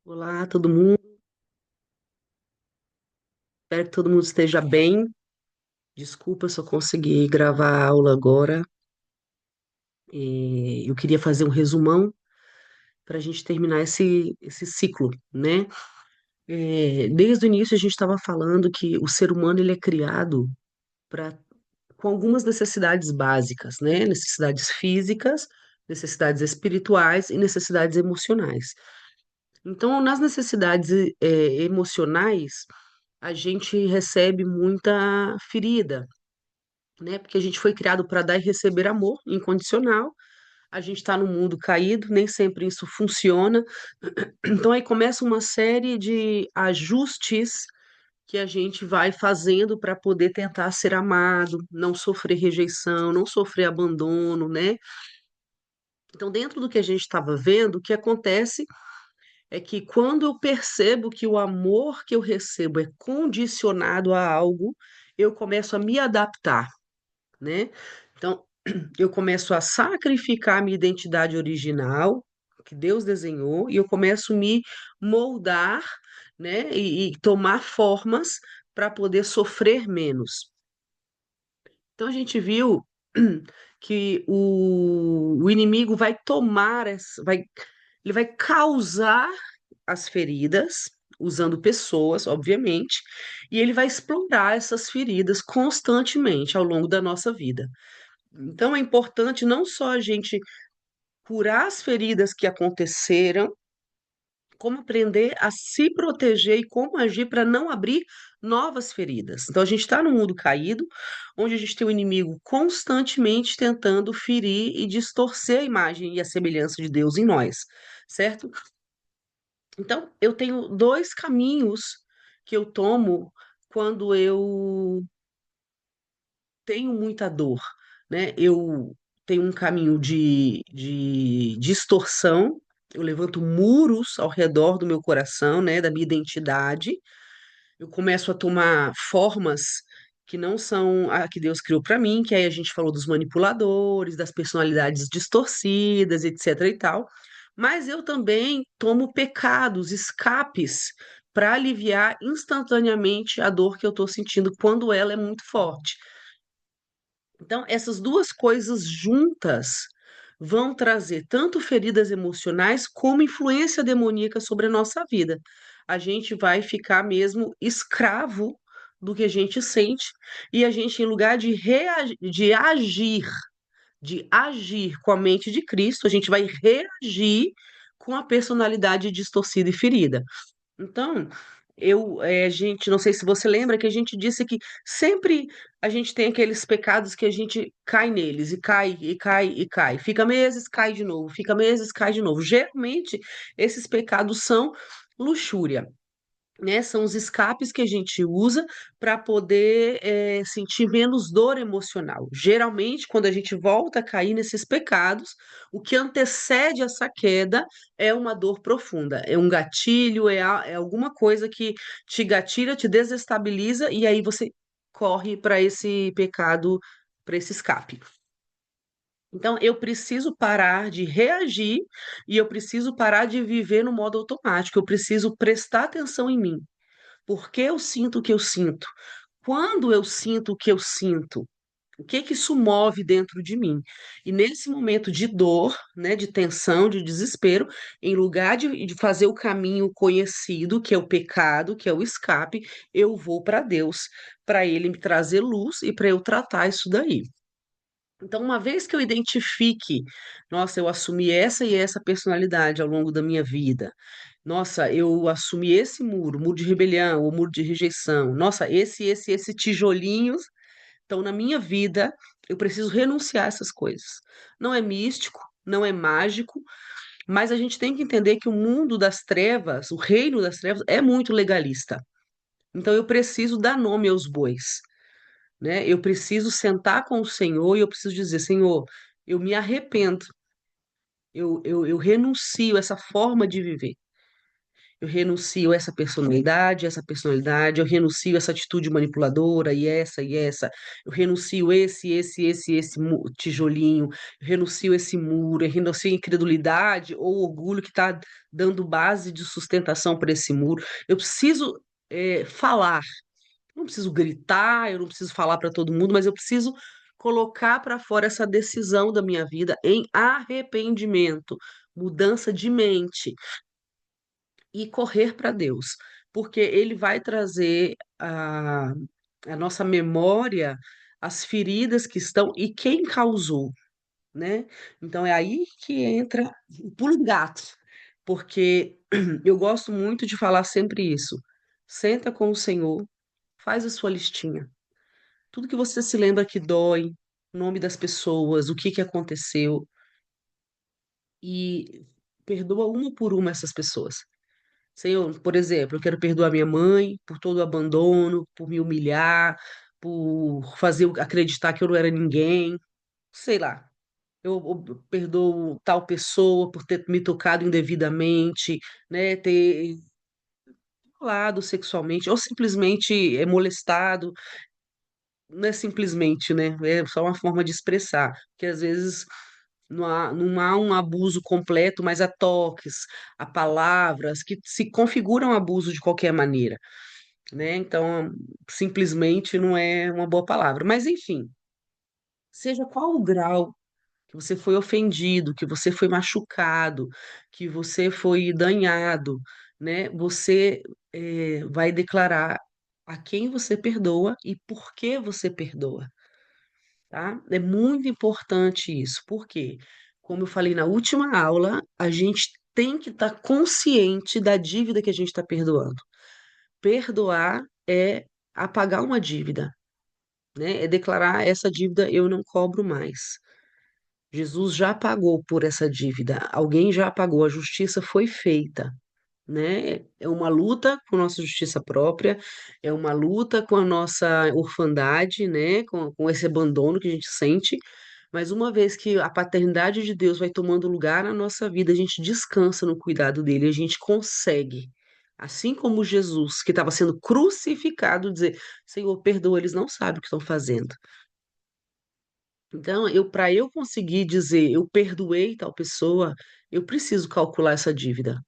Olá, todo mundo. Espero que todo mundo esteja bem. Desculpa se eu consegui gravar a aula agora. Eu queria fazer um resumão para a gente terminar esse ciclo, né? Desde o início a gente estava falando que o ser humano ele é criado para com algumas necessidades básicas, né? Necessidades físicas, necessidades espirituais e necessidades emocionais. Então, nas necessidades emocionais, a gente recebe muita ferida, né? Porque a gente foi criado para dar e receber amor incondicional. A gente está no mundo caído, nem sempre isso funciona. Então aí começa uma série de ajustes que a gente vai fazendo para poder tentar ser amado, não sofrer rejeição, não sofrer abandono, né? Então, dentro do que a gente estava vendo, o que acontece é que quando eu percebo que o amor que eu recebo é condicionado a algo, eu começo a me adaptar, né? Então, eu começo a sacrificar a minha identidade original, que Deus desenhou, e eu começo a me moldar, né, e tomar formas para poder sofrer menos. Então, a gente viu que o inimigo vai tomar, ele vai causar as feridas, usando pessoas, obviamente, e ele vai explorar essas feridas constantemente ao longo da nossa vida. Então é importante não só a gente curar as feridas que aconteceram, como aprender a se proteger e como agir para não abrir novas feridas. Então a gente está no mundo caído, onde a gente tem o inimigo constantemente tentando ferir e distorcer a imagem e a semelhança de Deus em nós, certo? Então eu tenho dois caminhos que eu tomo quando eu tenho muita dor, né? Eu tenho um caminho de distorção, eu levanto muros ao redor do meu coração, né? Da minha identidade. Eu começo a tomar formas que não são a que Deus criou para mim, que aí a gente falou dos manipuladores, das personalidades distorcidas, etc e tal. Mas eu também tomo pecados, escapes, para aliviar instantaneamente a dor que eu estou sentindo quando ela é muito forte. Então, essas duas coisas juntas vão trazer tanto feridas emocionais como influência demoníaca sobre a nossa vida. A gente vai ficar mesmo escravo do que a gente sente e a gente, em lugar de agir com a mente de Cristo, a gente vai reagir com a personalidade distorcida e ferida. Então, gente, não sei se você lembra que a gente disse que sempre a gente tem aqueles pecados que a gente cai neles e cai e cai e cai. Fica meses, cai de novo, fica meses, cai de novo. Geralmente, esses pecados são luxúria, né? São os escapes que a gente usa para poder sentir menos dor emocional. Geralmente, quando a gente volta a cair nesses pecados, o que antecede essa queda é uma dor profunda, é um gatilho, é alguma coisa que te gatilha, te desestabiliza, e aí você corre para esse pecado, para esse escape. Então, eu preciso parar de reagir e eu preciso parar de viver no modo automático. Eu preciso prestar atenção em mim. Por que eu sinto o que eu sinto? Quando eu sinto o que eu sinto? O que que isso move dentro de mim? E nesse momento de dor, né, de tensão, de desespero, em lugar de fazer o caminho conhecido, que é o pecado, que é o escape, eu vou para Deus, para Ele me trazer luz e para eu tratar isso daí. Então, uma vez que eu identifique, nossa, eu assumi essa e essa personalidade ao longo da minha vida. Nossa, eu assumi esse muro, muro de rebelião, ou muro de rejeição. Nossa, esse tijolinhos estão na minha vida. Eu preciso renunciar a essas coisas. Não é místico, não é mágico, mas a gente tem que entender que o mundo das trevas, o reino das trevas, é muito legalista. Então, eu preciso dar nome aos bois, né? Eu preciso sentar com o Senhor e eu preciso dizer, Senhor, eu me arrependo, eu renuncio a essa forma de viver. eu renuncio essa personalidade, eu renuncio essa atitude manipuladora e essa, eu renuncio esse tijolinho, eu renuncio esse muro, eu renuncio a incredulidade ou orgulho que está dando base de sustentação para esse muro. Eu preciso falar, não preciso gritar, eu não preciso falar para todo mundo, mas eu preciso colocar para fora essa decisão da minha vida em arrependimento, mudança de mente e correr para Deus, porque Ele vai trazer a nossa memória as feridas que estão e quem causou, né? Então é aí que entra o pulo do gato, porque eu gosto muito de falar sempre isso. Senta com o Senhor, faz a sua listinha. Tudo que você se lembra que dói, o nome das pessoas, o que que aconteceu, e perdoa uma por uma essas pessoas. Senhor, por exemplo, eu quero perdoar minha mãe por todo o abandono, por me humilhar, por fazer eu acreditar que eu não era ninguém, sei lá. Eu perdoo tal pessoa por ter me tocado indevidamente, né, ter falado sexualmente, ou simplesmente molestado. Não é simplesmente, né? É só uma forma de expressar, porque às vezes não há um abuso completo, mas há toques, há palavras que se configuram abuso de qualquer maneira, né? Então, simplesmente não é uma boa palavra. Mas, enfim, seja qual o grau que você foi ofendido, que você foi machucado, que você foi danhado, né? Você vai declarar a quem você perdoa e por que você perdoa, tá? É muito importante isso, porque, como eu falei na última aula, a gente tem que estar consciente da dívida que a gente está perdoando. Perdoar é apagar uma dívida, né? É declarar essa dívida eu não cobro mais. Jesus já pagou por essa dívida, alguém já pagou, a justiça foi feita, né? É uma luta com nossa justiça própria, é uma luta com a nossa orfandade, né? Com esse abandono que a gente sente, mas uma vez que a paternidade de Deus vai tomando lugar na nossa vida, a gente descansa no cuidado dele, a gente consegue. Assim como Jesus, que estava sendo crucificado, dizer: Senhor, perdoa, eles não sabem o que estão fazendo. Então, para eu conseguir dizer eu perdoei tal pessoa, eu preciso calcular essa dívida.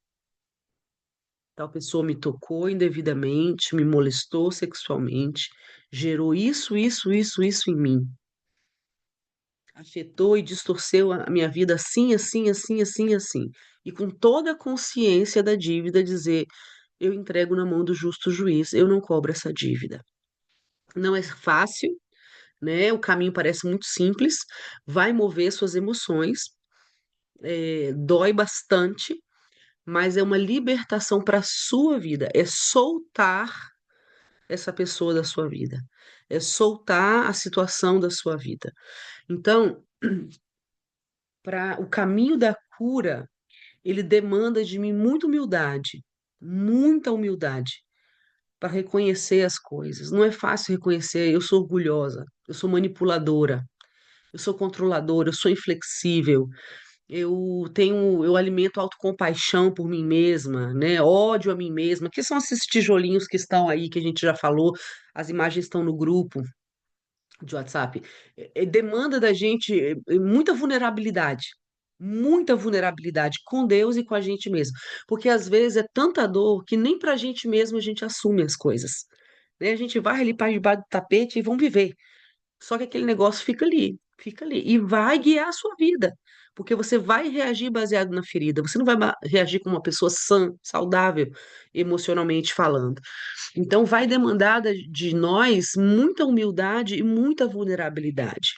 Tal pessoa me tocou indevidamente, me molestou sexualmente, gerou isso em mim. Afetou e distorceu a minha vida assim, assim, assim, assim, assim. E com toda a consciência da dívida, dizer: eu entrego na mão do justo juiz, eu não cobro essa dívida. Não é fácil, né? O caminho parece muito simples, vai mover suas emoções, dói bastante, mas é uma libertação para a sua vida, é soltar essa pessoa da sua vida, é soltar a situação da sua vida. Então, para o caminho da cura, ele demanda de mim muita humildade para reconhecer as coisas. Não é fácil reconhecer, eu sou orgulhosa, eu sou manipuladora, eu sou controladora, eu sou inflexível, eu alimento autocompaixão por mim mesma, né? Ódio a mim mesma, que são esses tijolinhos que estão aí, que a gente já falou, as imagens estão no grupo de WhatsApp. Demanda da gente muita vulnerabilidade com Deus e com a gente mesmo, porque às vezes é tanta dor que nem para a gente mesmo a gente assume as coisas, né? A gente vai ali para debaixo do tapete e vão viver. Só que aquele negócio fica ali e vai guiar a sua vida, porque você vai reagir baseado na ferida, você não vai reagir como uma pessoa sã, saudável, emocionalmente falando. Então, vai demandar de nós muita humildade e muita vulnerabilidade.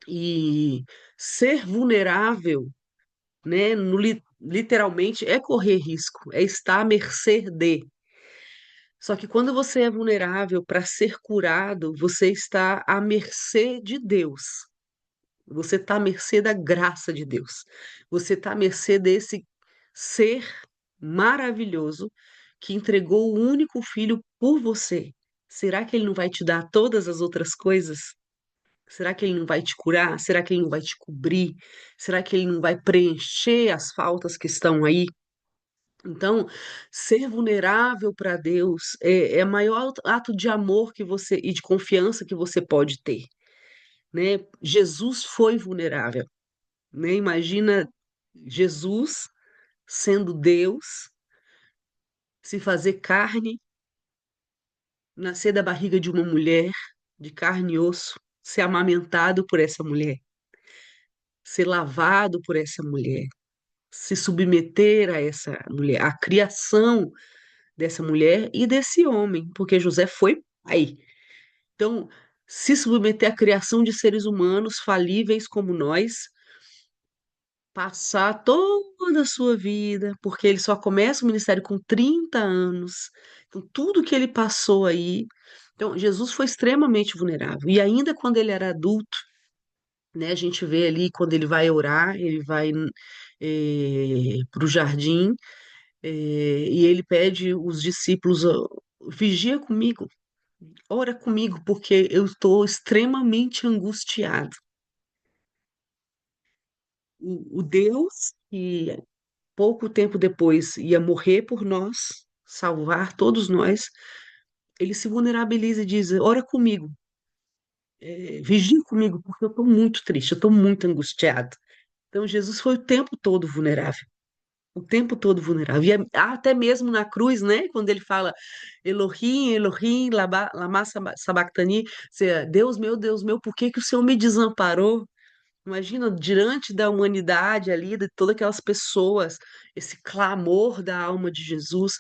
E ser vulnerável, né, literalmente, é correr risco, é estar à mercê de. Só que quando você é vulnerável para ser curado, você está à mercê de Deus. Você está à mercê da graça de Deus. Você está à mercê desse ser maravilhoso que entregou o único filho por você. Será que ele não vai te dar todas as outras coisas? Será que ele não vai te curar? Será que ele não vai te cobrir? Será que ele não vai preencher as faltas que estão aí? Então, ser vulnerável para Deus é o maior ato de amor que você e de confiança que você pode ter, né? Jesus foi vulnerável, né? Imagina Jesus sendo Deus, se fazer carne, nascer da barriga de uma mulher, de carne e osso, ser amamentado por essa mulher, ser lavado por essa mulher, se submeter a essa mulher, a criação dessa mulher e desse homem, porque José foi pai. Então, se submeter à criação de seres humanos falíveis como nós, passar toda a sua vida, porque ele só começa o ministério com 30 anos, então tudo que ele passou aí. Então, Jesus foi extremamente vulnerável. E ainda quando ele era adulto, né, a gente vê ali quando ele vai orar, ele vai para o jardim, e ele pede os discípulos: "Ó, vigia comigo, ora comigo, porque eu estou extremamente angustiado." O Deus que pouco tempo depois ia morrer por nós, salvar todos nós, ele se vulnerabiliza e diz: ora comigo, vigia comigo, porque eu estou muito triste, eu estou muito angustiado. Então Jesus foi o tempo todo vulnerável. O tempo todo vulnerável. E até mesmo na cruz, né? Quando ele fala Elohim, Elohim, lama sabachthani, Deus meu, por que que o Senhor me desamparou? Imagina, diante da humanidade ali, de todas aquelas pessoas, esse clamor da alma de Jesus.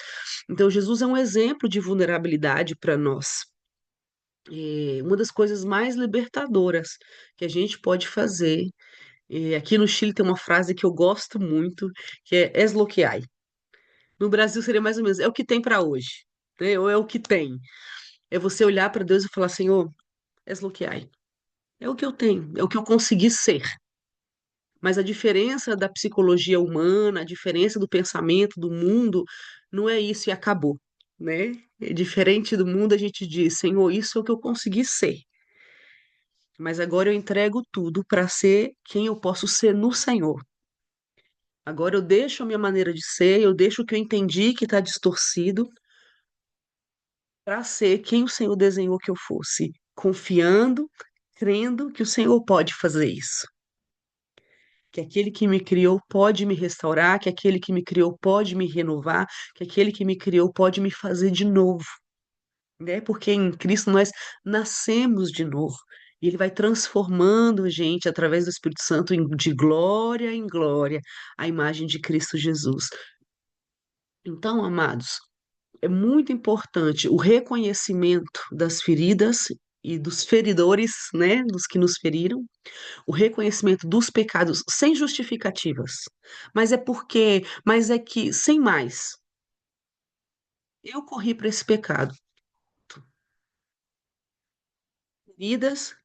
Então, Jesus é um exemplo de vulnerabilidade para nós. Uma das coisas mais libertadoras que a gente pode fazer. Aqui no Chile tem uma frase que eu gosto muito, que é es lo que hay. No Brasil seria mais ou menos, é o que tem para hoje, né? Ou é o que tem. É você olhar para Deus e falar, Senhor, es lo que hay. É o que eu tenho, é o que eu consegui ser. Mas a diferença da psicologia humana, a diferença do pensamento do mundo, não é isso e acabou, né? É diferente do mundo, a gente diz, Senhor, isso é o que eu consegui ser. Mas agora eu entrego tudo para ser quem eu posso ser no Senhor. Agora eu deixo a minha maneira de ser, eu deixo o que eu entendi que está distorcido para ser quem o Senhor desenhou que eu fosse, confiando, crendo que o Senhor pode fazer isso. Que aquele que me criou pode me restaurar, que aquele que me criou pode me renovar, que aquele que me criou pode me fazer de novo, né? Porque em Cristo nós nascemos de novo. E Ele vai transformando a gente através do Espírito Santo de glória em glória, a imagem de Cristo Jesus. Então, amados, é muito importante o reconhecimento das feridas e dos feridores, né, dos que nos feriram, o reconhecimento dos pecados sem justificativas. Mas é que, sem mais, eu corri para esse pecado. Feridas,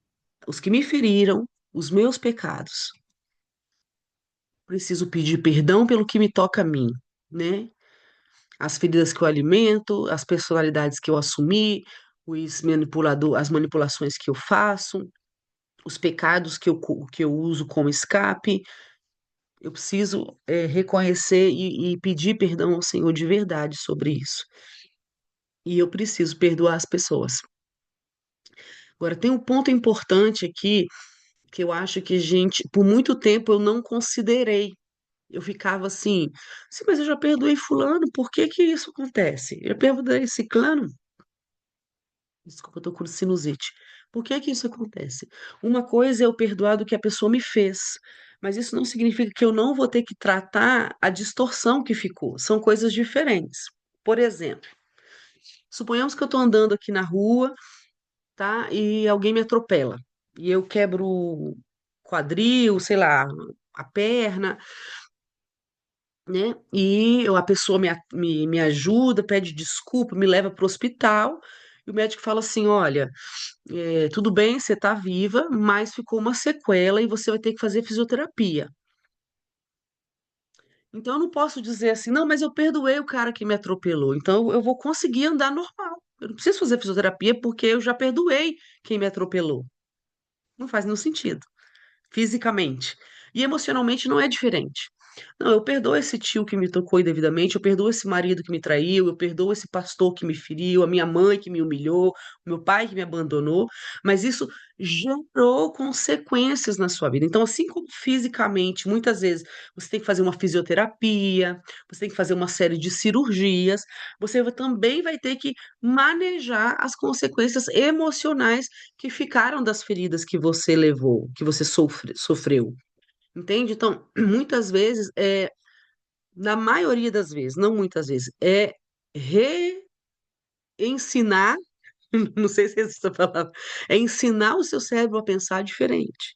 os que me feriram, os meus pecados. Preciso pedir perdão pelo que me toca a mim, né? As feridas que eu alimento, as personalidades que eu assumi, as manipulações que eu faço, os pecados que eu uso como escape. Eu preciso reconhecer e pedir perdão ao Senhor de verdade sobre isso. E eu preciso perdoar as pessoas. Agora, tem um ponto importante aqui que eu acho que a gente, por muito tempo, eu não considerei. Eu ficava assim, sim, mas eu já perdoei fulano, por que que isso acontece? Eu perdoei ciclano, desculpa, eu tô com sinusite. Por que que isso acontece? Uma coisa é eu perdoar do que a pessoa me fez, mas isso não significa que eu não vou ter que tratar a distorção que ficou. São coisas diferentes. Por exemplo, suponhamos que eu estou andando aqui na rua, tá? E alguém me atropela. E eu quebro o quadril, sei lá, a perna, né? A pessoa me ajuda, pede desculpa, me leva para o hospital. E o médico fala assim: olha, tudo bem, você está viva, mas ficou uma sequela e você vai ter que fazer fisioterapia. Então eu não posso dizer assim, não, mas eu perdoei o cara que me atropelou, então eu vou conseguir andar normal. Eu não preciso fazer fisioterapia porque eu já perdoei quem me atropelou. Não faz nenhum sentido, fisicamente. E emocionalmente não é diferente. Não, eu perdoo esse tio que me tocou indevidamente, eu perdoo esse marido que me traiu, eu perdoo esse pastor que me feriu, a minha mãe que me humilhou, o meu pai que me abandonou, mas isso gerou consequências na sua vida. Então, assim como fisicamente, muitas vezes você tem que fazer uma fisioterapia, você tem que fazer uma série de cirurgias, também vai ter que manejar as consequências emocionais que ficaram das feridas que você levou, que você sofreu. Entende? Então, muitas vezes, na maioria das vezes, não muitas vezes, é reensinar, não sei se é essa palavra, é ensinar o seu cérebro a pensar diferente,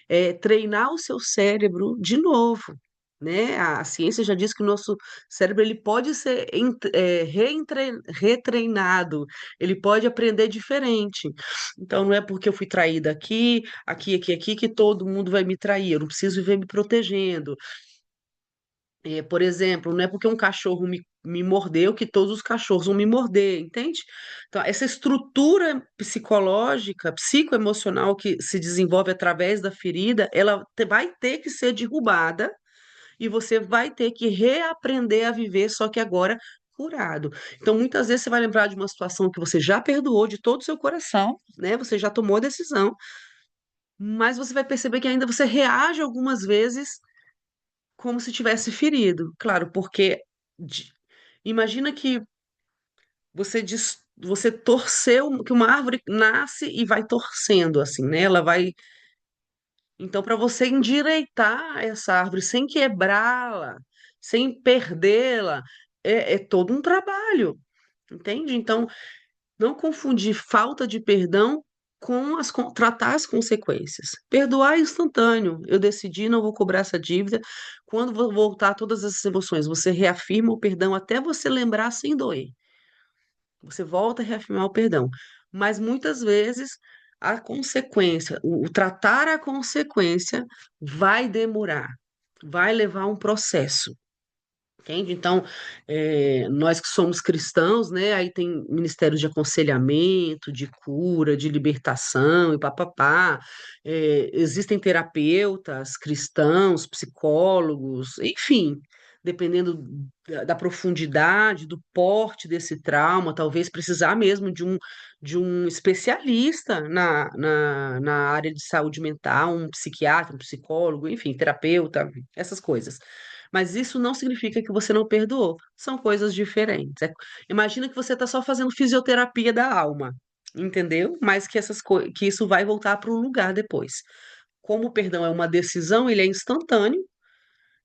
é treinar o seu cérebro de novo, né? A ciência já diz que o nosso cérebro ele pode ser retreinado, ele pode aprender diferente. Então, não é porque eu fui traída aqui, que todo mundo vai me trair, eu não preciso viver me protegendo. Por exemplo, não é porque um cachorro me mordeu que todos os cachorros vão me morder, entende? Então, essa estrutura psicológica, psicoemocional que se desenvolve através da ferida, ela vai ter que ser derrubada e você vai ter que reaprender a viver, só que agora curado. Então, muitas vezes você vai lembrar de uma situação que você já perdoou de todo o seu coração, né? Você já tomou a decisão, mas você vai perceber que ainda você reage algumas vezes como se tivesse ferido. Claro, porque de- imagina que você torceu, que uma árvore nasce e vai torcendo assim, né? Ela vai. Então, para você endireitar essa árvore sem quebrá-la, sem perdê-la, é todo um trabalho, entende? Então, não confundir falta de perdão com tratar as consequências. Perdoar é instantâneo. Eu decidi, não vou cobrar essa dívida. Quando vou voltar todas essas emoções, você reafirma o perdão até você lembrar sem doer. Você volta a reafirmar o perdão. Mas muitas vezes a consequência, o tratar a consequência vai demorar, vai levar um processo. Entende? Então, nós que somos cristãos, né, aí tem ministérios de aconselhamento, de cura, de libertação e papapá. Existem terapeutas cristãos, psicólogos, enfim, dependendo da profundidade, do porte desse trauma, talvez precisar mesmo de um especialista na área de saúde mental, um psiquiatra, um psicólogo, enfim, terapeuta, essas coisas. Mas isso não significa que você não perdoou. São coisas diferentes. Imagina que você está só fazendo fisioterapia da alma, entendeu? Mas que isso vai voltar para um lugar depois. Como o perdão é uma decisão, ele é instantâneo,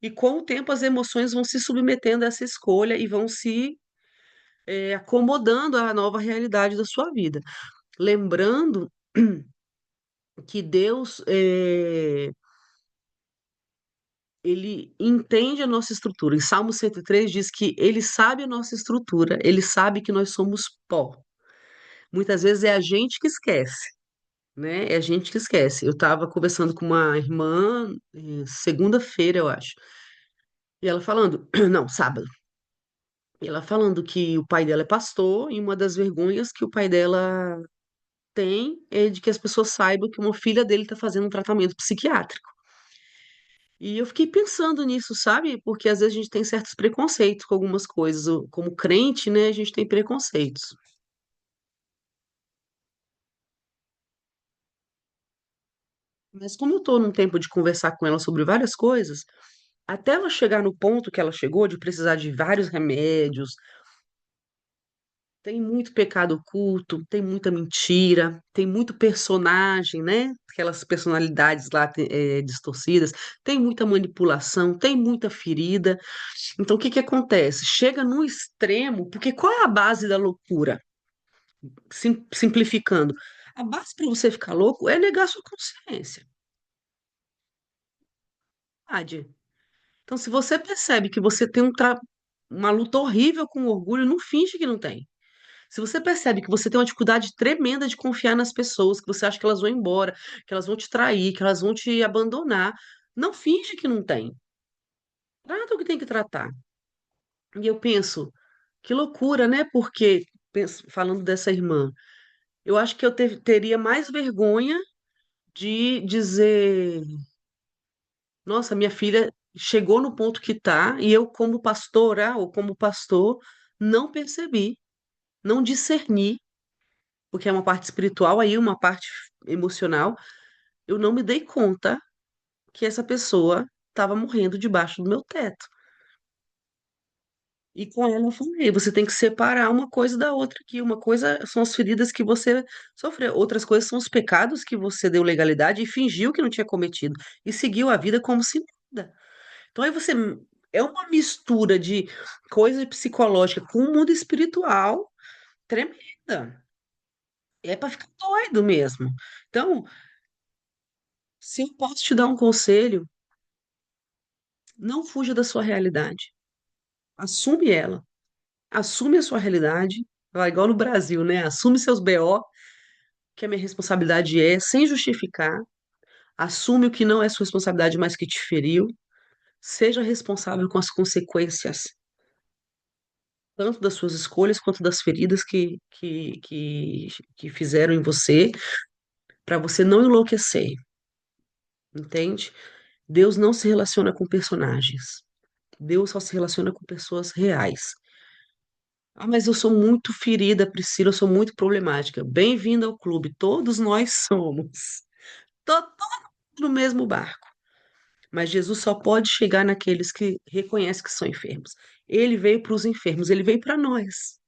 e com o tempo as emoções vão se submetendo a essa escolha e vão se acomodando à nova realidade da sua vida. Lembrando que Deus, ele entende a nossa estrutura. Em Salmo 103 diz que ele sabe a nossa estrutura, ele sabe que nós somos pó. Muitas vezes é a gente que esquece, né? É a gente que esquece. Eu estava conversando com uma irmã, segunda-feira, eu acho, e ela falando, não, sábado, e ela falando que o pai dela é pastor, e uma das vergonhas que o pai dela tem é de que as pessoas saibam que uma filha dele está fazendo um tratamento psiquiátrico. E eu fiquei pensando nisso, sabe? Porque às vezes a gente tem certos preconceitos com algumas coisas. Como crente, né, a gente tem preconceitos. Mas como eu estou num tempo de conversar com ela sobre várias coisas, até ela chegar no ponto que ela chegou de precisar de vários remédios, tem muito pecado oculto, tem muita mentira, tem muito personagem, né? Aquelas personalidades lá distorcidas, tem muita manipulação, tem muita ferida. Então, o que que acontece? Chega num extremo, porque qual é a base da loucura? Simplificando, a base para você ficar louco é negar sua consciência. Verdade. Então, se você percebe que você tem uma luta horrível com orgulho, não finge que não tem. Se você percebe que você tem uma dificuldade tremenda de confiar nas pessoas, que você acha que elas vão embora, que elas vão te trair, que elas vão te abandonar, não finge que não tem. Trata o que tem que tratar. E eu penso, que loucura, né? Porque, falando dessa irmã, eu acho que eu teria mais vergonha de dizer: nossa, minha filha chegou no ponto que está, e eu, como pastora ou como pastor, não percebi, não discerni, porque é uma parte espiritual, aí uma parte emocional, eu não me dei conta que essa pessoa estava morrendo debaixo do meu teto. E com ela eu falei, você tem que separar uma coisa da outra aqui. Uma coisa são as feridas que você sofreu, outras coisas são os pecados que você deu legalidade e fingiu que não tinha cometido e seguiu a vida como se nada. Então aí você é uma mistura de coisa psicológica com o mundo espiritual tremenda. É para ficar doido mesmo. Então, se eu posso te dar um conselho, não fuja da sua realidade. Assume ela. Assume a sua realidade. Vai igual no Brasil, né? Assume seus BO, que a minha responsabilidade é, sem justificar. Assume o que não é sua responsabilidade, mas que te feriu. Seja responsável com as consequências, tanto das suas escolhas quanto das feridas que fizeram em você, para você não enlouquecer, entende? Deus não se relaciona com personagens. Deus só se relaciona com pessoas reais. Ah, mas eu sou muito ferida, Priscila, eu sou muito problemática. Bem-vinda ao clube, todos nós somos. Todo no mesmo barco. Mas Jesus só pode chegar naqueles que reconhecem que são enfermos. Ele veio para os enfermos, ele veio para nós.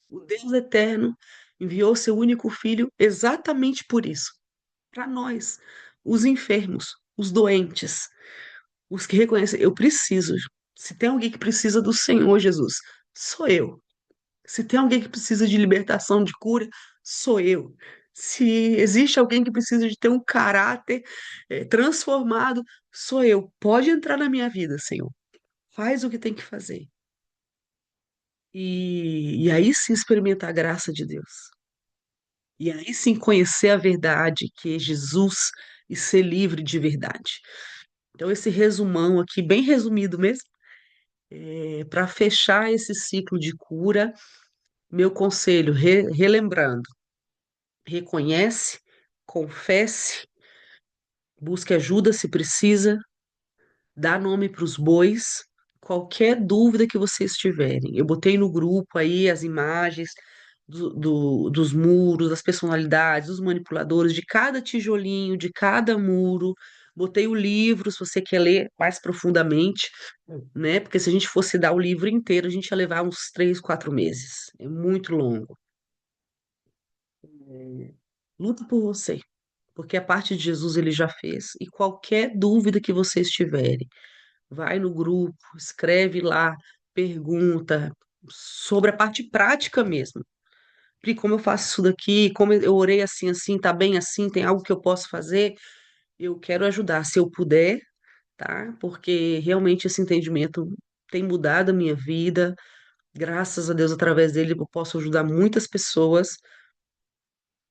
O Deus eterno enviou seu único filho exatamente por isso, para nós, os enfermos, os doentes, os que reconhecem, eu preciso. Se tem alguém que precisa do Senhor Jesus, sou eu. Se tem alguém que precisa de libertação, de cura, sou eu. Se existe alguém que precisa de ter um caráter transformado, sou eu. Pode entrar na minha vida, Senhor. Faz o que tem que fazer. E aí sim experimentar a graça de Deus. E aí sim conhecer a verdade, que é Jesus, e ser livre de verdade. Então, esse resumão aqui, bem resumido mesmo, para fechar esse ciclo de cura, meu conselho, relembrando, reconhece, confesse, busque ajuda se precisa, dá nome para os bois, qualquer dúvida que vocês tiverem. Eu botei no grupo aí as imagens dos muros, das personalidades, dos manipuladores, de cada tijolinho, de cada muro. Botei o livro, se você quer ler mais profundamente, né? Porque se a gente fosse dar o livro inteiro, a gente ia levar uns 3, 4 meses. É muito longo. É, luta por você, porque a parte de Jesus ele já fez. E qualquer dúvida que vocês tiverem, vai no grupo, escreve lá, pergunta sobre a parte prática mesmo. Pri, como eu faço isso daqui? Como eu orei assim, assim, tá bem assim? Tem algo que eu posso fazer? Eu quero ajudar, se eu puder, tá? Porque realmente esse entendimento tem mudado a minha vida. Graças a Deus, através dele, eu posso ajudar muitas pessoas.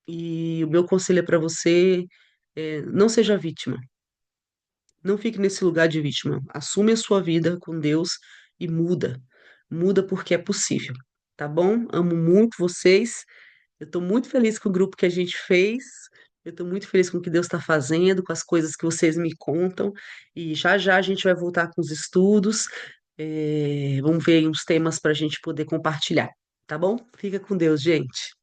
E o meu conselho é para você, não seja vítima. Não fique nesse lugar de vítima. Assume a sua vida com Deus e muda. Muda porque é possível, tá bom? Amo muito vocês. Eu estou muito feliz com o grupo que a gente fez. Eu estou muito feliz com o que Deus está fazendo, com as coisas que vocês me contam. E já já a gente vai voltar com os estudos. Vamos ver aí uns temas para a gente poder compartilhar, tá bom? Fica com Deus, gente.